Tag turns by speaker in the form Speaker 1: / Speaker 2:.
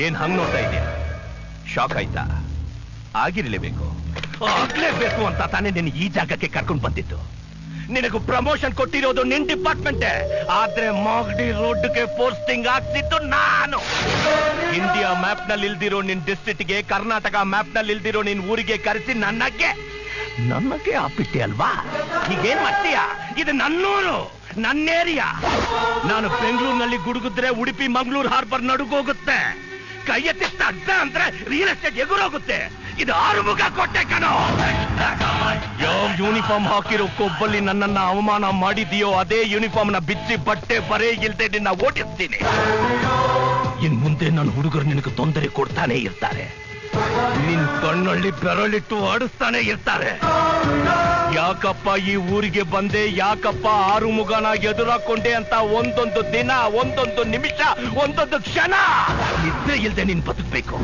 Speaker 1: ಏನ್ ಹಂಗ್ ನೋಡ್ತಾ ಇದೆಯಾ? ಶಾಕ್ ಆಯ್ತಾ? ಆಗಿರ್ಲೇಬೇಕು, ಆಗ್ಲೇಬೇಕು ಅಂತ ತಾನೇ ನಿನ್ನ ಈ ಜಾಗಕ್ಕೆ ಕರ್ಕೊಂಡು ಬಂದಿತ್ತು. ನಿನಗೂ ಪ್ರಮೋಷನ್ ಕೊಟ್ಟಿರೋದು ನಿನ್ ಡಿಪಾರ್ಟ್ಮೆಂಟ್, ಆದ್ರೆ ಮಾಗಡಿ ರೋಡ್ಗೆ ಪೋಸ್ಟಿಂಗ್ ಆಗ್ತಿತ್ತು ನಾನು. ಇಂಡಿಯಾ ಮ್ಯಾಪ್ ನಲ್ಲಿ ಇಲ್ದಿರೋ ನಿನ್ ಡಿಸ್ಟ್ರಿಕ್ಟ್ಗೆ, ಕರ್ನಾಟಕ ಮ್ಯಾಪ್ ನಲ್ಲಿ ಇಲ್ದಿರೋ ನಿನ್ ಊರಿಗೆ ಕರೆಸಿ ನನಗೆ ಆಪಿಟ್ಟೆ ಅಲ್ವಾ? ಈಗೇನ್ ಮಾಡ್ತೀಯ? ಇದು ನನ್ನೂರು, ನನ್ನ ಏರಿಯಾ. ನಾನು ಬೆಂಗಳೂರಿನಲ್ಲಿ ಗುಡುಗಿದ್ರೆ ಉಡುಪಿ ಮಂಗಳೂರು ಹಾರ್ಬರ್ ನಡುಗೋಗುತ್ತೆ. ಕೈ ಎತ್ತಿ ಅಡ್ಡ ಅಂದ್ರೆ ರಿಯಲ್ ಎಸ್ಟೇಟ್ ಎಗುರೋಗುತ್ತೆ. ಇದು ಆರುಮುಖ ಕೊಟ್ಟೆ ಕಣೋ. ಯಾವ ಯೂನಿಫಾರ್ಮ್ ಹಾಕಿರೋ ಕೊಬ್ಬಲ್ಲಿ ನನ್ನನ್ನ ಅವಮಾನ ಮಾಡಿದೆಯೋ ಅದೇ ಯೂನಿಫಾರ್ಮ್ ನ ಬಿಚ್ಚಿ ಬಟ್ಟೆ ಬರೇ ಇಲ್ದೆ ನಿನ್ನ ಓಡಿಸ್ತೀನಿ. ಇನ್ ಮುಂದೆ ನನ್ನ ಹುಡುಗರು ನಿನಗೆ ತೊಂದರೆ ಕೊಡ್ತಾನೆ ಇರ್ತಾರೆ. ನಿನ್ ಕಣ್ಣಲ್ಲಿ ಬೆರಳಿಟ್ಟು ಆಡಿಸ್ತಾನೆ ಇರ್ತಾರೆ. ಯಾಕಪ್ಪ ಈ ಊರಿಗೆ ಬಂದೆ, ಯಾಕಪ್ಪ ಆರುಮುಗನ ಎದುರಾಕೊಂಡೆ ಅಂತ ಒಂದೊಂದು ದಿನ, ಒಂದೊಂದು ನಿಮಿಷ, ಒಂದೊಂದು ಕ್ಷಣ ನಿದ್ದೆ ಇಲ್ದೆ ನೀನ್ ಬದುಕ್ಬೇಕು.